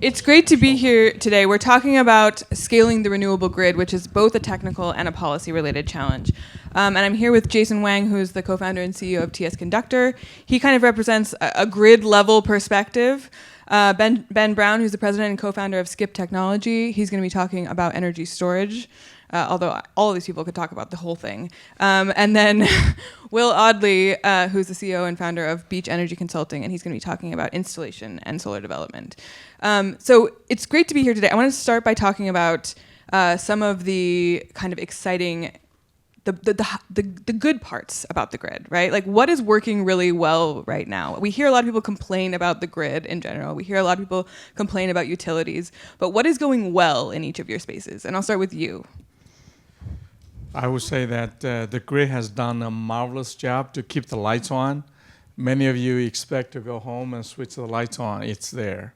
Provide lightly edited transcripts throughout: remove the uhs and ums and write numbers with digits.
It's great to be here today. We're talking about scaling the renewable grid, which is both a technical and a policy-related challenge. And I'm here with Jason Huang, who's the co-founder and CEO of TS Conductor. He kind of represents a grid-level perspective. Ben Brown, who's the president and co-founder of Skip Technology, he's going to be talking about energy storage, although all of these people could talk about the whole thing. And then Will Audley, who's the CEO and founder of Beach Energy Consulting, and he's going to be talking about installation and solar development. So it's great to be here today. I want to start by talking about some of the kind of exciting, the good parts about the grid, right? Like, what is working really well right now? We hear a lot of people complain about the grid in general. We hear a lot of people complain about utilities. But what is going well in each of your spaces? And I'll start with you. I would say that the grid has done a marvelous job to keep the lights on. Many of you expect to go home and switch the lights on. It's there.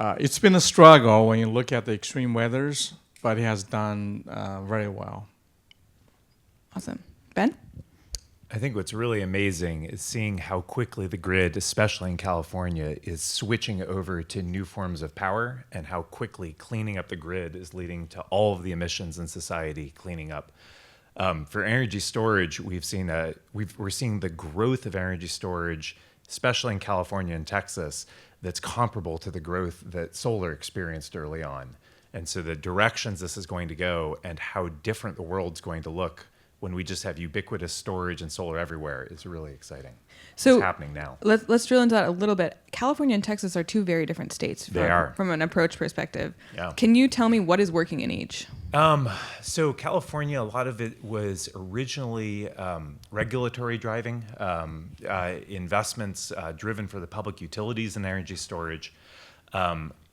It's been a struggle when you look at the extreme weathers, but it has done very well. Awesome. Ben? I think what's really amazing is seeing how quickly the grid, especially in California, is switching over to new forms of power, and how quickly cleaning up the grid is leading to all of the emissions in society cleaning up. For energy storage, we're seeing the growth of energy storage, especially in California and Texas, that's comparable to the growth that solar experienced early on. And so the directions this is going to go and how different the world's going to look when we just have ubiquitous storage and solar everywhere is really exciting. So it's happening now. Let's drill into that a little bit. California and Texas are two very different states from an approach perspective. Yeah. Can you tell me what is working in each? So California, a lot of it was originally regulatory driving, investments driven for the public utilities and energy storage.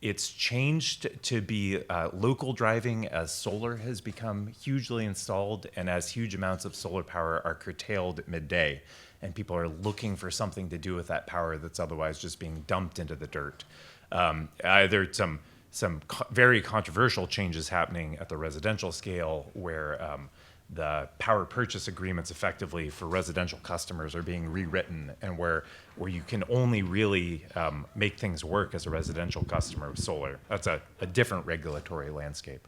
It's changed to be local driving as solar has become hugely installed and as huge amounts of solar power are curtailed at midday, and people are looking for something to do with that power that's otherwise just being dumped into the dirt. There's some very controversial changes happening at the residential scale where the power purchase agreements effectively for residential customers are being rewritten, and where you can only really make things work as a residential customer with solar. That's a different regulatory landscape.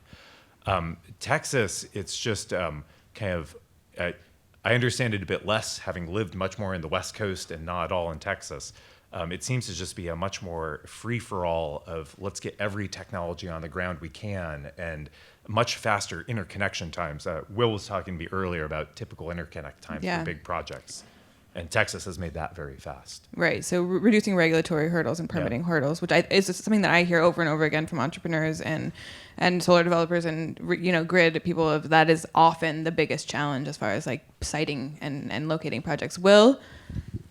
Texas, it's just I understand it a bit less, having lived much more in the West Coast and not at all in Texas. It seems to just be a much more free-for-all of let's get every technology on the ground we can, and much faster interconnection times. Will was talking to me earlier about typical interconnect times for big projects, and Texas has made that very fast. Right, so reducing regulatory hurdles and permitting hurdles, which is something that I hear over and over again from entrepreneurs and solar developers and grid people. That is often the biggest challenge as far as like siting and locating projects. Will,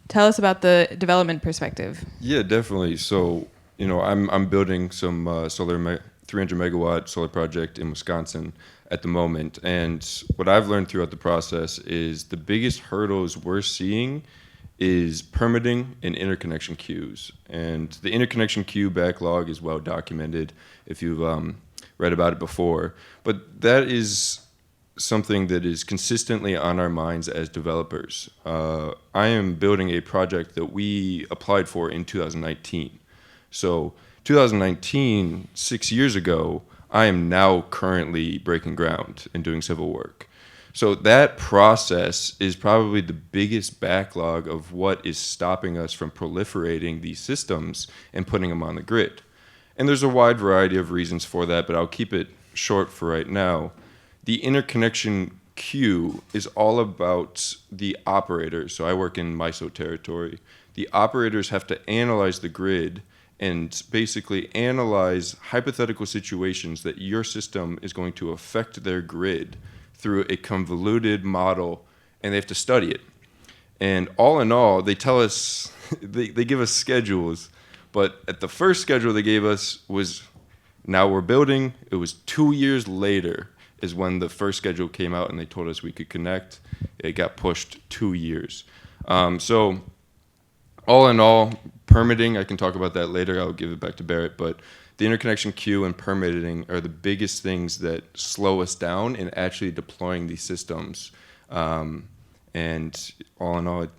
tell us about the development perspective. Yeah, definitely. So, I'm building some solar 300 megawatt solar project in Wisconsin at the moment. And what I've learned throughout the process is the biggest hurdles we're seeing is permitting and interconnection queues. And the interconnection queue backlog is well documented if you've read about it before. But that is something that is consistently on our minds as developers. I am building a project that we applied for in 2019. So 2019, 6 years ago, I am now currently breaking ground and doing civil work. So that process is probably the biggest backlog of what is stopping us from proliferating these systems and putting them on the grid. And there's a wide variety of reasons for that, but I'll keep it short for right now. The interconnection queue is all about the operators. So I work in MISO territory. The operators have to analyze the grid and basically analyze hypothetical situations that your system is going to affect their grid through a convoluted model, and they have to study it. And all in all, they tell us, they give us schedules, but at the first schedule they gave us was, now we're building. It was 2 years later is when the first schedule came out and they told us we could connect. It got pushed 2 years. So all in all, permitting, I can talk about that later. I'll give it back to Berit. But the interconnection queue and permitting are the biggest things that slow us down in actually deploying these systems. And And all in all, it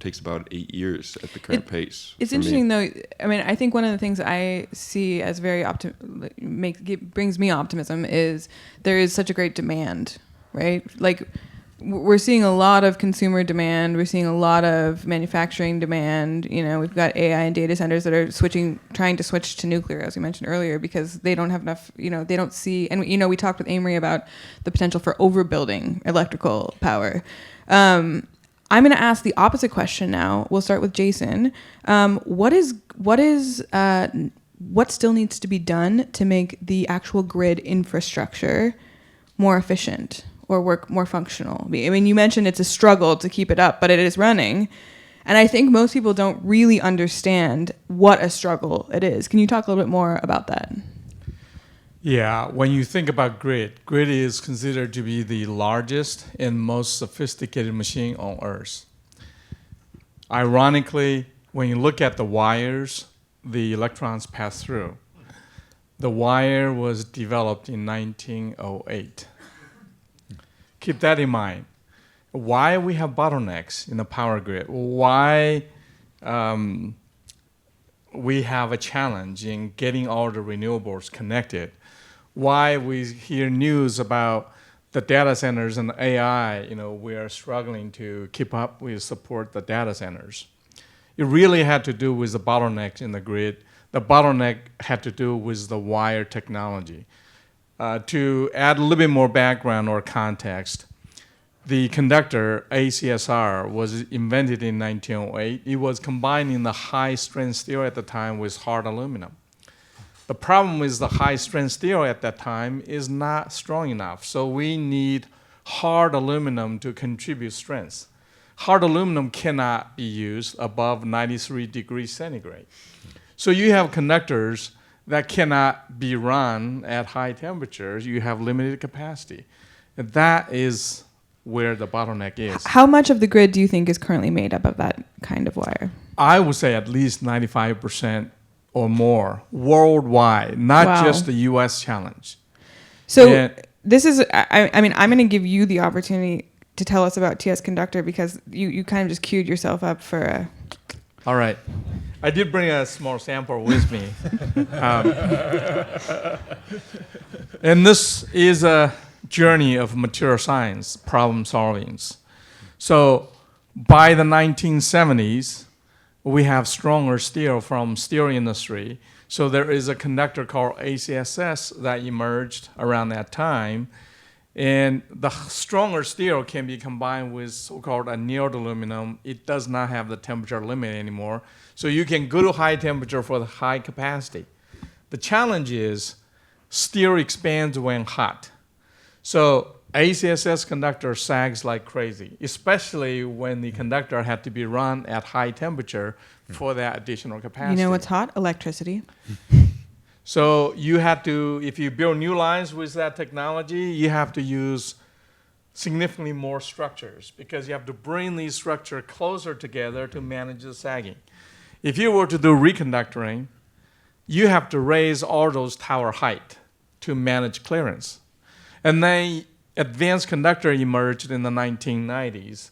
takes about 8 years at the current pace. It's for me. interesting, though. I mean, I think one of the things I see as very brings me optimism is there is such a great demand, right? Like, we're seeing a lot of consumer demand. We're seeing a lot of manufacturing demand. We've got AI and data centers that are trying to switch to nuclear, as we mentioned earlier, because they don't have enough, they don't see, and we talked with Amory about the potential for overbuilding electrical power. I'm going to ask the opposite question now. We'll start with Jason. What still needs to be done to make the actual grid infrastructure more efficient or work more functional? I mean, you mentioned it's a struggle to keep it up, but it is running. And I think most people don't really understand what a struggle it is. Can you talk a little bit more about that? Yeah, when you think about grid is considered to be the largest and most sophisticated machine on Earth. Ironically, when you look at the wires the electrons pass through, the wire was developed in 1908. Keep that in mind. Why we have bottlenecks in the power grid? Why we have a challenge in getting all the renewables connected? Why we hear news about the data centers and the AI, we are struggling to keep up with support the data centers. It really had to do with the bottleneck in the grid. The bottleneck had to do with the wire technology. To add a little bit more background or context, the conductor, ACSR, was invented in 1908. It was combining the high-strength steel at the time with hard aluminum. The problem with the high-strength steel at that time is not strong enough, so we need hard aluminum to contribute strength. Hard aluminum cannot be used above 93 degrees centigrade. So you have conductors that cannot be run at high temperatures. You have limited capacity. And that is where the bottleneck is. How much of the grid do you think is currently made up of that kind of wire? I would say at least 95% or more worldwide, not just the U.S. challenge. So this is, I mean, I'm going to give you the opportunity to tell us about TS Conductor because you kind of just queued yourself up for a... All right. I did bring a small sample with me. And this is a journey of material science, problem solving. So by the 1970s, we have stronger steel from steel industry. So there is a conductor called ACSS that emerged around that time. And the stronger steel can be combined with so-called annealed aluminum. It does not have the temperature limit anymore. So you can go to high temperature for the high capacity. The challenge is steel expands when hot. So ACSS conductor sags like crazy, especially when the conductor had to be run at high temperature for that additional capacity. You know what's hot? Electricity. So you have to, if you build new lines with that technology, you have to use significantly more structures because you have to bring these structures closer together to manage the sagging. If you were to do reconductoring, you have to raise all those tower height to manage clearance. And then advanced conductor emerged in the 1990s.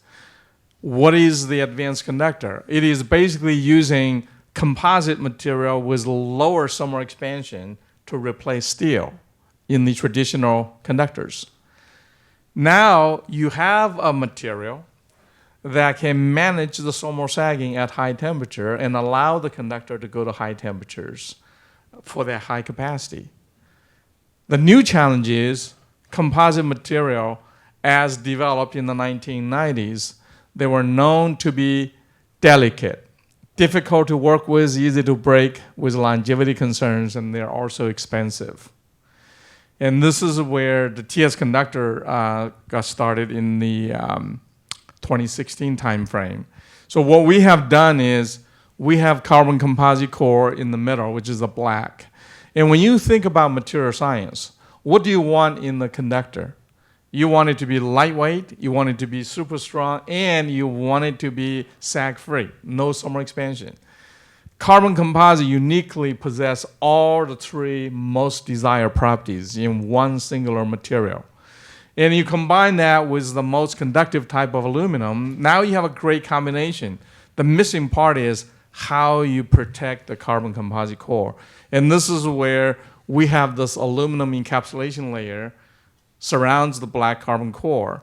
What is the advanced conductor? It is basically using composite material with lower thermal expansion to replace steel in the traditional conductors. Now you have a material that can manage the thermal sagging at high temperature and allow the conductor to go to high temperatures for that high capacity. The new challenge is composite material as developed in the 1990s. They were known to be delicate, difficult to work with, easy to break with longevity concerns, and they're also expensive. And this is where the TS conductor got started in the 2016 timeframe. So what we have done is we have carbon composite core in the middle, which is the black. And when you think about material science, what do you want in the conductor? You want it to be lightweight, you want it to be super strong, and you want it to be sag-free, no thermal expansion. Carbon composite uniquely possess all the three most desired properties in one singular material. And you combine that with the most conductive type of aluminum, now you have a great combination. The missing part is how you protect the carbon composite core. And this is where we have this aluminum encapsulation layer surrounds the black carbon core.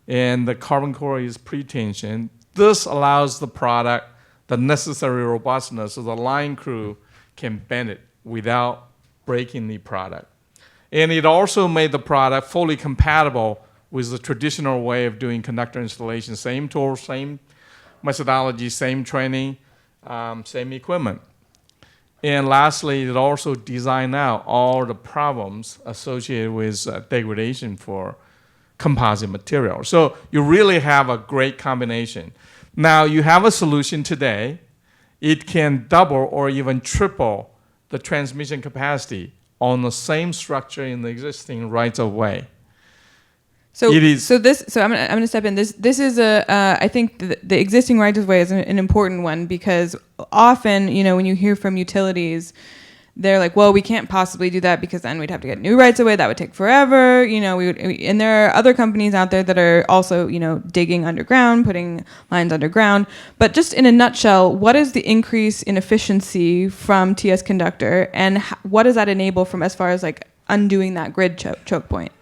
And the carbon core is pre-tensioned. This allows the product the necessary robustness so the line crew can bend it without breaking the product. And it also made the product fully compatible with the traditional way of doing conductor installation. Same tools, same methodology, same training, same equipment. And lastly, it also designed out all the problems associated with degradation for composite material. So you really have a great combination. Now you have a solution today. It can double or even triple the transmission capacity on the same structure in the existing rights of way. So it is. So I'm gonna step in. This is I think the existing rights of way is an important one, because often, when you hear from utilities, they're like, well, we can't possibly do that because then we'd have to get new rights of way. That would take forever. And there are other companies out there that are also, digging underground, putting lines underground. But just in a nutshell, what is the increase in efficiency from TS Conductor, and what does that enable from as far as like undoing that grid choke point?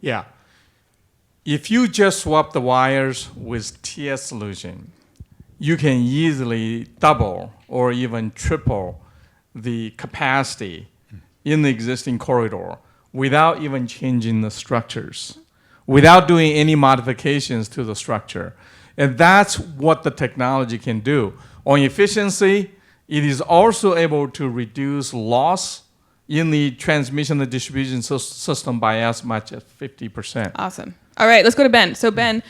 Yeah. If you just swap the wires with TS solution, you can easily double or even triple the capacity in the existing corridor without even changing the structures, without doing any modifications to the structure. And that's what the technology can do. On efficiency, it is also able to reduce loss in the transmission and distribution system by as much as 50%. Awesome. All right, let's go to Ben. So Ben,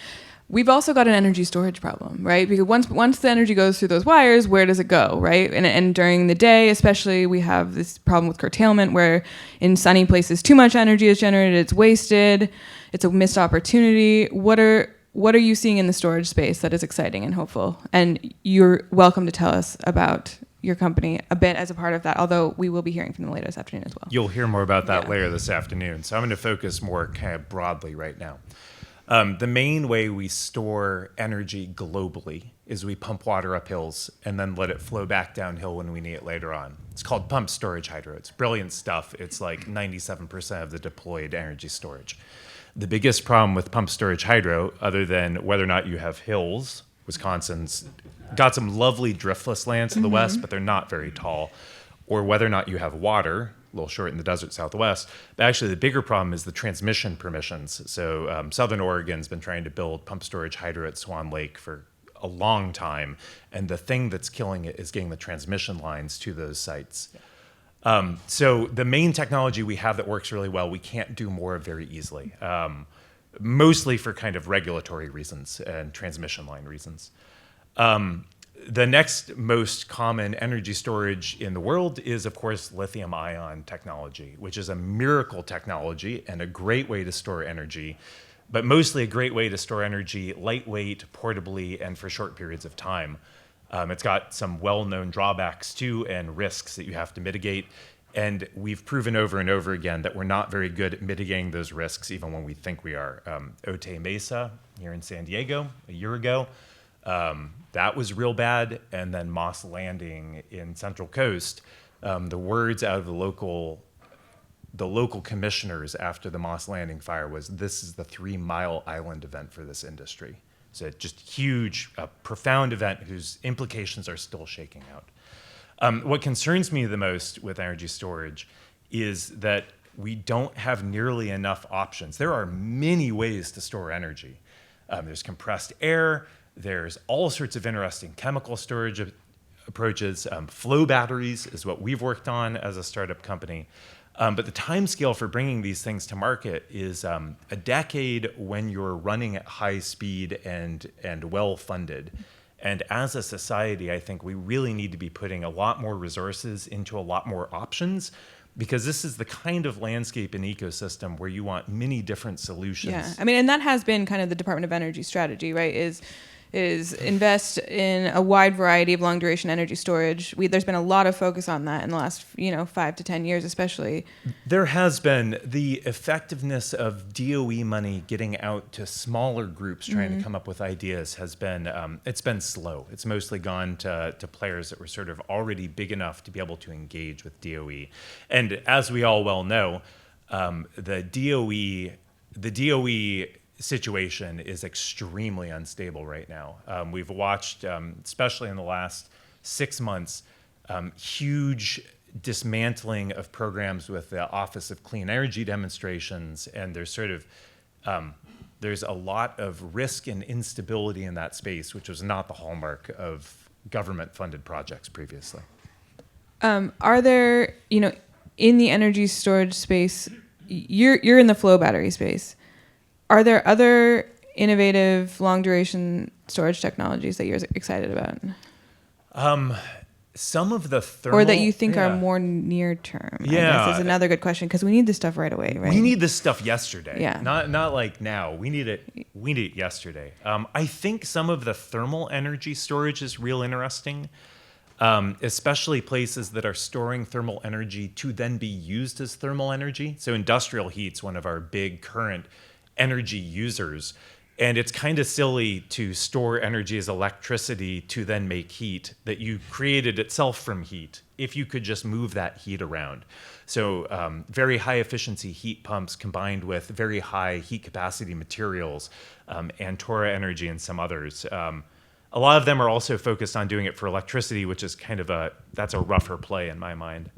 we've also got an energy storage problem, right? Because once the energy goes through those wires, where does it go, right? And during the day, especially, we have this problem with curtailment, where in sunny places too much energy is generated, it's wasted, it's a missed opportunity. What are you seeing in the storage space that is exciting and hopeful? And you're welcome to tell us about your company a bit as a part of that, although we will be hearing from them later this afternoon as well. You'll hear more about that later this afternoon. So I'm going to focus more kind of broadly right now. The main way we store energy globally is we pump water up hills and then let it flow back downhill when we need it later on. It's called pumped storage hydro. It's brilliant stuff. It's like 97% of the deployed energy storage. The biggest problem with pumped storage hydro, other than whether or not you have hills, Wisconsin's got some lovely driftless lands to the west, but they're not very tall, or whether or not you have water, a little short in the desert southwest. But actually, the bigger problem is the transmission permissions. So Southern Oregon's been trying to build pumped storage hydro at Swan Lake for a long time, and the thing that's killing it is getting the transmission lines to those sites. So the main technology we have that works really well, we can't do more very easily, mostly for kind of regulatory reasons and transmission line reasons. The next most common energy storage in the world is, of course, lithium-ion technology, which is a miracle technology and a great way to store energy, but mostly a great way to store energy lightweight, portably, and for short periods of time. It's got some well-known drawbacks, too, and risks that you have to mitigate. And we've proven over and over again that we're not very good at mitigating those risks, even when we think we are. Otay Mesa here in San Diego a year ago, that was real bad. And then Moss Landing in Central Coast, the words out of the local commissioners after the Moss Landing fire was, this is the 3 Mile Island event for this industry. So just huge, profound event whose implications are still shaking out. What concerns me the most with energy storage is that we don't have nearly enough options. There are many ways to store energy. There's compressed air. There's all sorts of interesting chemical storage approaches. Flow batteries is what we've worked on as a startup company. But the time scale for bringing these things to market is a decade when you're running at high speed and well-funded. And as a society, I think we really need to be putting a lot more resources into a lot more options, because this is the kind of landscape and ecosystem where you want many different solutions. Yeah, I mean, and that has been kind of the Department of Energy strategy, right? Is is invest in a wide variety of long duration energy storage. There's been a lot of focus on that in the last 5 to 10 years, especially. There has been. The effectiveness of DOE money getting out to smaller groups trying to come up with ideas has been, it's been slow. It's mostly gone to players that were sort of already big enough to be able to engage with DOE. And as we all well know, the DOE situation is extremely unstable right now. We've watched, especially in the last 6 months, huge dismantling of programs with the Office of Clean Energy demonstrations, and there's a lot of risk and instability in that space, which was not the hallmark of government-funded projects previously. Are there, in the energy storage space, you're in the flow battery space. Are there other innovative long duration storage technologies that you're excited about? Some of the thermal... Or that you think are more near term, I guess is another good question, because we need this stuff right away, right? We need this stuff yesterday. Yeah. Not like now. We need it yesterday. I think some of the thermal energy storage is real interesting, especially places that are storing thermal energy to then be used as thermal energy. So industrial heat's one of our big current energy users. And it's kind of silly to store energy as electricity to then make heat that you created itself from heat if you could just move that heat around. So very high efficiency heat pumps combined with very high heat capacity materials, Antora Energy and some others. A lot of them are also focused on doing it for electricity, which is that's a rougher play in my mind.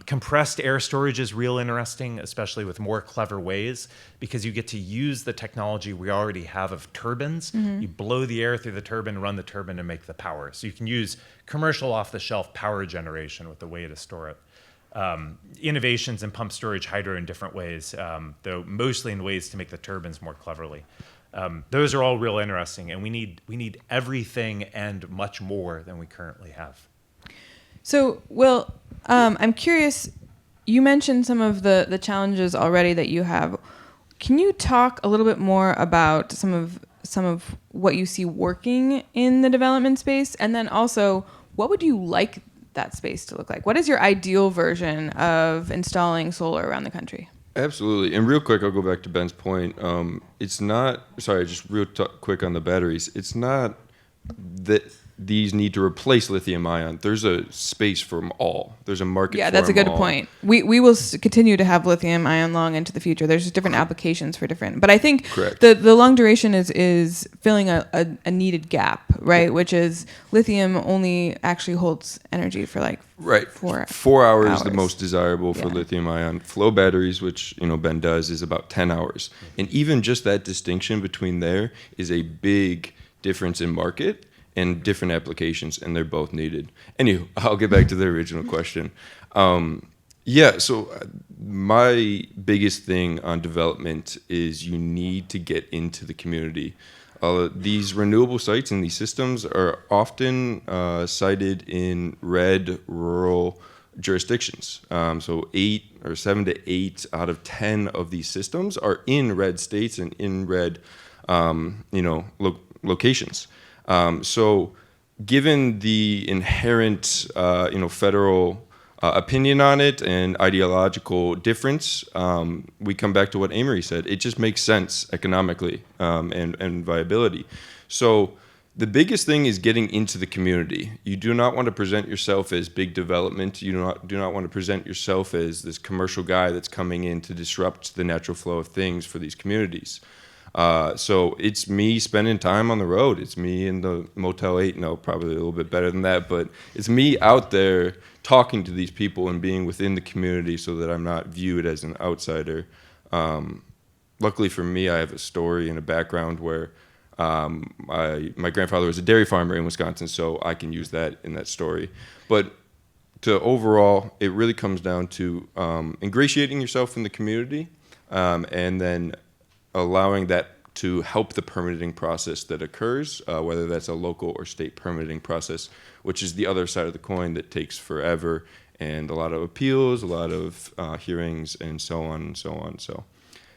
Compressed air storage is real interesting, especially with more clever ways, because you get to use the technology we already have of turbines. You blow the air through the turbine, run the turbine, and make the power. So you can use commercial off-the-shelf power generation with the way to store it. Innovations in pump storage hydro in different ways, though mostly in ways to make the turbines more cleverly. Those are all real interesting, and we need everything and much more than we currently have. So, Will, I'm curious, you mentioned some of the challenges already that you have. Can you talk a little bit more about some of what you see working in the development space? And then also, what would you like that space to look like? What is your ideal version of installing solar around the country? Absolutely. And real quick, I'll go back to Ben's point. It's not, just real quick on the batteries. It's not that these need to replace lithium ion. There's a space for them all. There's a market for them all. Yeah, that's a good point. We will continue to have lithium ion long into the future. There's just different applications for different. But I think the long duration is filling a needed gap, right? Which is lithium only actually holds energy for like 4 hours is the most desirable for lithium ion. Flow batteries, which Ben does, is about 10 hours. And even just that distinction between there is a big difference in market and different applications, and they're both needed. Anyway, I'll get back to the original question. So my biggest thing on development is you need to get into the community. These renewable sites and these systems are often sited in red rural jurisdictions. So 7 to 8 out of 10 of these systems are in red states and in red locations. So given the inherent, federal opinion on it and ideological difference, we come back to what Amory said. It just makes sense economically and viability. So the biggest thing is getting into the community. You do not want to present yourself as big development. You do not want to present yourself as this commercial guy that's coming in to disrupt the natural flow of things for these communities. So it's me spending time on the road. It's me in the Motel 8. No, probably a little bit better than that. But it's me out there talking to these people and being within the community so that I'm not viewed as an outsider. Luckily for me, I have a story and a background where my grandfather was a dairy farmer in Wisconsin, so I can use that in that story. But overall, it really comes down to ingratiating yourself in the community and then allowing that to help the permitting process that occurs, whether that's a local or state permitting process, which is the other side of the coin that takes forever and a lot of appeals, a lot of hearings, and so on and so on. So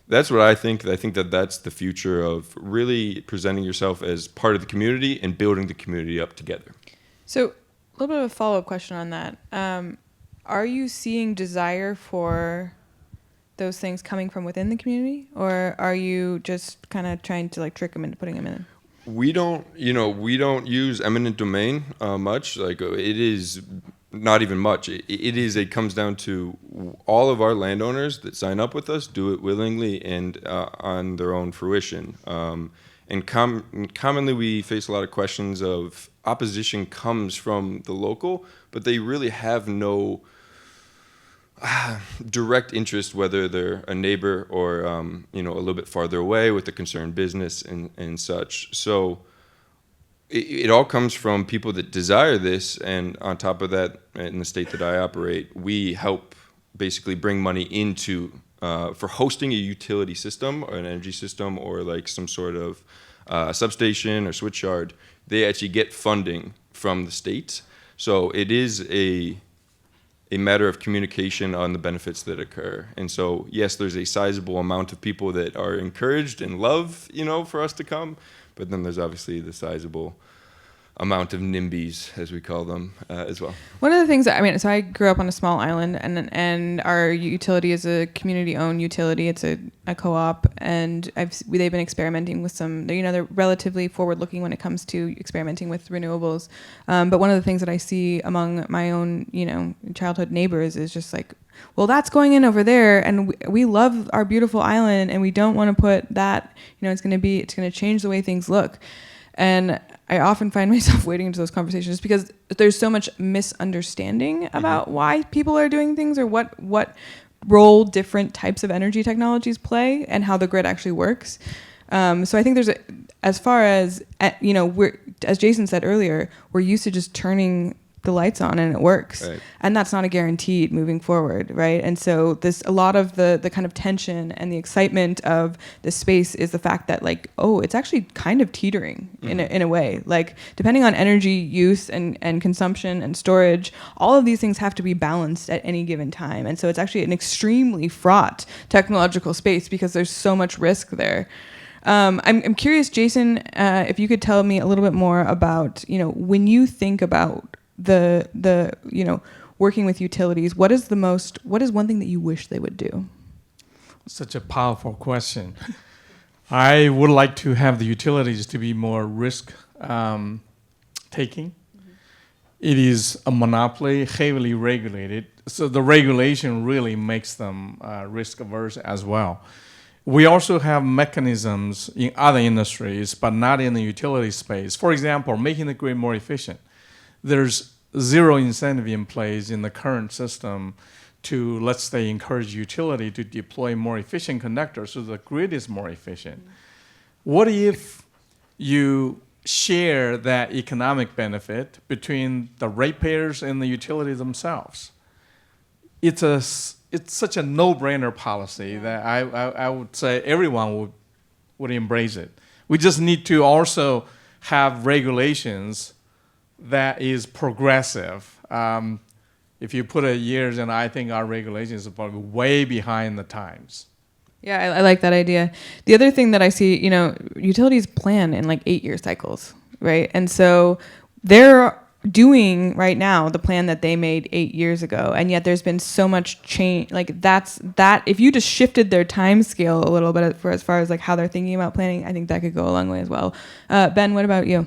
that's what I think. I think that that's the future of really presenting yourself as part of the community and building the community up together. So a little bit of a follow-up question on that. Are you seeing desire for those things coming from within the community, or are you just kind of trying to like trick them into putting them in? We don't use eminent domain much. Like it is not even much. It comes down to all of our landowners that sign up with us do it willingly and on their own fruition. And commonly we face a lot of questions of opposition comes from the local, but they really have no direct interest, whether they're a neighbor or a little bit farther away with a concerned business and such. So it all comes from people that desire this, and on top of that, in the state that I operate, we help basically bring money into for hosting a utility system or an energy system or like some sort of substation or switch yard. They actually get funding from the state. So it is a matter of communication on the benefits that occur. And so, yes, there's a sizable amount of people that are encouraged and love, for us to come. But then there's obviously the sizable amount of NIMBYs, as we call them, as well. One of the things so I grew up on a small island, and our utility is a community-owned utility. It's a co-op, and they've been experimenting with some. They're relatively forward-looking when it comes to experimenting with renewables. But one of the things that I see among my own, childhood neighbors is just like, well, that's going in over there, and we love our beautiful island, and we don't want to put that. It's going to change the way things look, and I often find myself wading into those conversations because there's so much misunderstanding about why people are doing things or what role different types of energy technologies play and how the grid actually works. So I think as far as, as Jason said earlier, we're used to just turning the lights on and it works. Right. And that's not a guaranteed moving forward, right? And so a lot of the kind of tension and the excitement of the space is the fact that it's actually kind of teetering in a way. Like depending on energy use and consumption and storage, all of these things have to be balanced at any given time. And so it's actually an extremely fraught technological space because there's so much risk there. I'm curious, Jason, if you could tell me a little bit more about, when you think about the working with utilities, what is one thing that you wish they would do? Such a powerful question. I would like to have the utilities to be more risk taking. It is a monopoly, heavily regulated, so the regulation really makes them risk averse as well. We also have mechanisms in other industries, but not in the utility space. For example, making the grid more efficient. There's zero incentive in place in the current system to, let's say, encourage utility to deploy more efficient conductors so the grid is more efficient. What if you share that economic benefit between the ratepayers and the utility themselves? It's such a no-brainer policy that I would say everyone would embrace it. We just need to also have regulations that is progressive. If you put years in, I think our regulations are probably way behind the times. Yeah, I like that idea. The other thing that I see, utilities plan in 8-year cycles, right? And so they're doing right now the plan that they made 8 years ago, and yet there's been so much change. If you just shifted their time scale a little bit as far as how they're thinking about planning, I think that could go a long way as well. Ben, what about you?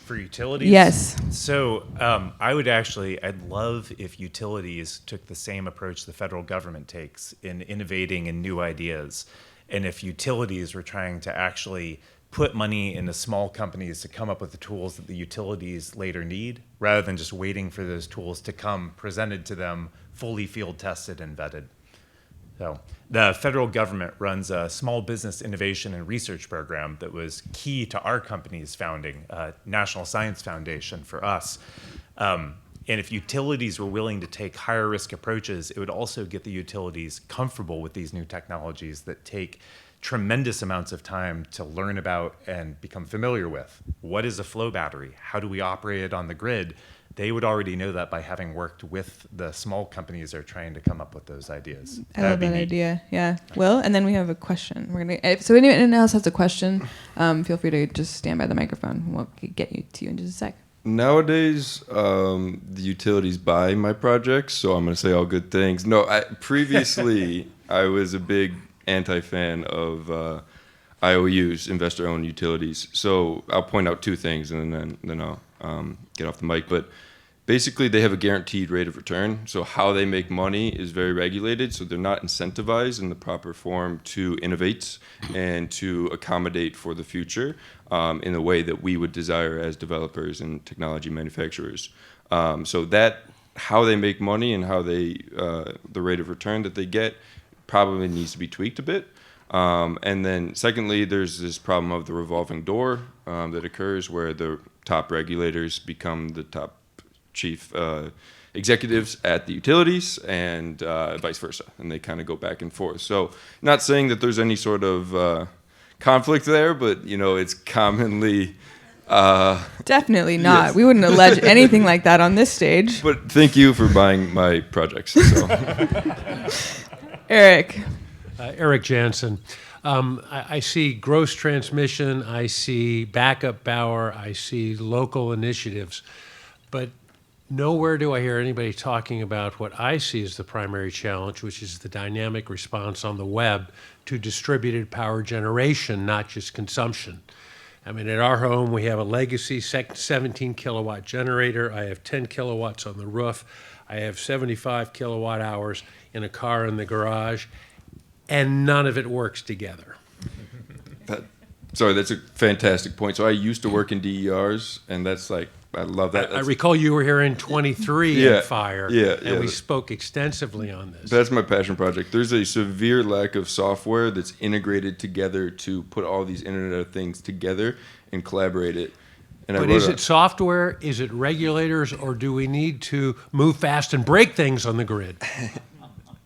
For utilities? Yes. So I'd love if utilities took the same approach the federal government takes in innovating in new ideas. And if utilities were trying to actually put money into small companies to come up with the tools that the utilities later need, rather than just waiting for those tools to come presented to them, fully field tested and vetted. So the federal government runs a small business innovation and research program that was key to our company's founding, National Science Foundation for us. And if utilities were willing to take higher risk approaches, it would also get the utilities comfortable with these new technologies that take tremendous amounts of time to learn about and become familiar with. What is a flow battery? How do we operate it on the grid? they would already know that by having worked with the small companies that are trying to come up with those ideas. I love that idea. Yeah. Will, and then we have a question. So anyone else has a question, feel free to just stand by the microphone. We'll get to you in just a sec. Nowadays, the utilities buy my projects, so I'm going to say all good things. No, previously I was a big anti-fan of IOUs, investor-owned utilities. So I'll point out two things, and then I'll get off the mic. But basically, they have a guaranteed rate of return. So how they make money is very regulated. So they're not incentivized in the proper form to innovate and to accommodate for the future in the way that we would desire as developers and technology manufacturers. So that how they make money and how they the rate of return that they get probably needs to be tweaked a bit. And then secondly, there's this problem of the revolving door that occurs where the top regulators become the top chief executives at the utilities and vice versa. And they kind of go back and forth. So not saying that there's any sort of conflict there, but, you know, it's commonly... Definitely not. Yes. We wouldn't allege anything like that on this stage. But thank you for buying my projects. So. Eric. Eric Jansen. I see gross transmission, I see backup power, I see local initiatives, but nowhere do I hear anybody talking about what I see as the primary challenge, which is the dynamic response on the web to distributed power generation, not just consumption. I mean, at our home, we have a legacy 17 kilowatt generator. I have 10 kilowatts on the roof. I have 75 kilowatt hours in a car in the garage, and none of it works together. That's a fantastic point. So I used to work in DERs, and that's like, I love that. I recall you were here in 23 at Fire, and we spoke extensively on this. That's my passion project. There's a severe lack of software that's integrated together to put all these Internet of Things together and collaborate it. And but is it software, is it regulators, or do we need to move fast and break things on the grid?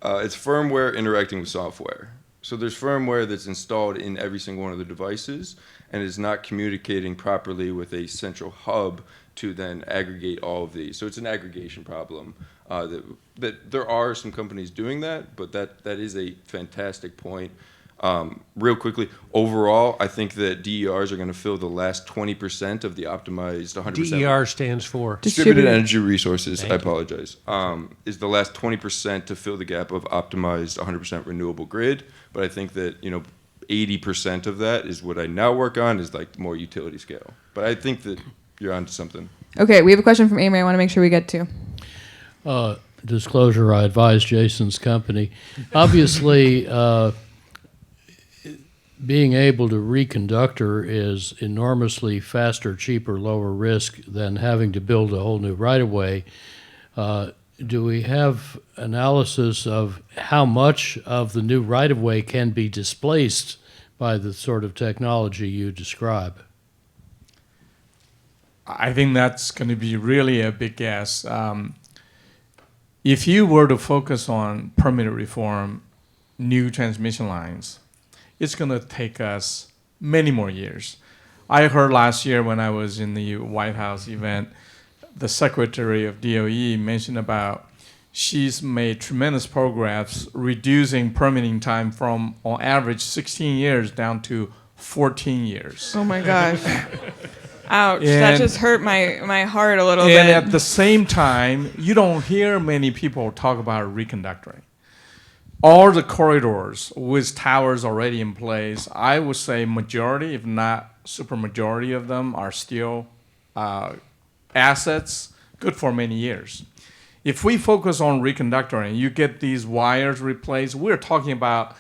It's firmware interacting with software. So there's firmware that's installed in every single one of the devices and is not communicating properly with a central hub to then aggregate all of these. So it's an aggregation problem. That there are some companies doing that, but that is a fantastic point. Real quickly, overall, I think that DERs are going to fill the last 20% of the optimized 100%. DER stands for? Distributed Energy Resources, Thank I you. apologize, is the last 20% to fill the gap of optimized 100% renewable grid. But I think that, 80% of that is what I now work on is like more utility scale. But I think that you're onto something. Okay, we have a question from Amory I want to make sure we get to. Disclosure, I advise Jason's company. Obviously, being able to reconductor is enormously faster, cheaper, lower risk than having to build a whole new right-of-way. Do we have analysis of how much of the new right-of-way can be displaced by the sort of technology you describe? I think that's going to be really a big guess. If you were to focus on permit reform, new transmission lines, it's going to take us many more years. I heard last year when I was in the White House event, the Secretary of DOE mentioned about she's made tremendous progress reducing permitting time from, on average, 16 years down to 14 years. Oh my gosh. Ouch, that just hurt my heart a little bit. And at the same time, you don't hear many people talk about reconductoring. All the corridors with towers already in place, I would say majority, if not supermajority of them, are still assets good for many years. If we focus on reconductoring, you get these wires replaced, we're talking about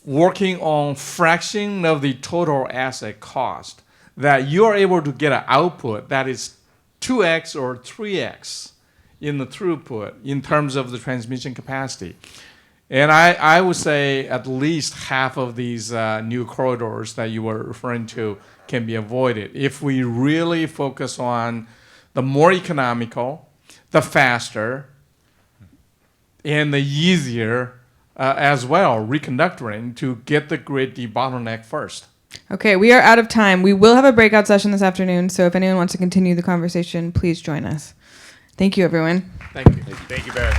working on fraction of the total asset cost, that you're able to get an output that is 2x or 3x in the throughput in terms of the transmission capacity. And I would say at least half of these new corridors that you were referring to can be avoided if we really focus on the more economical, the faster, and the easier as well, reconductoring to get the grid debottlenecked first. Okay, we are out of time. We will have a breakout session this afternoon, so if anyone wants to continue the conversation, please join us. Thank you, everyone. Thank you. Thank you, Berit.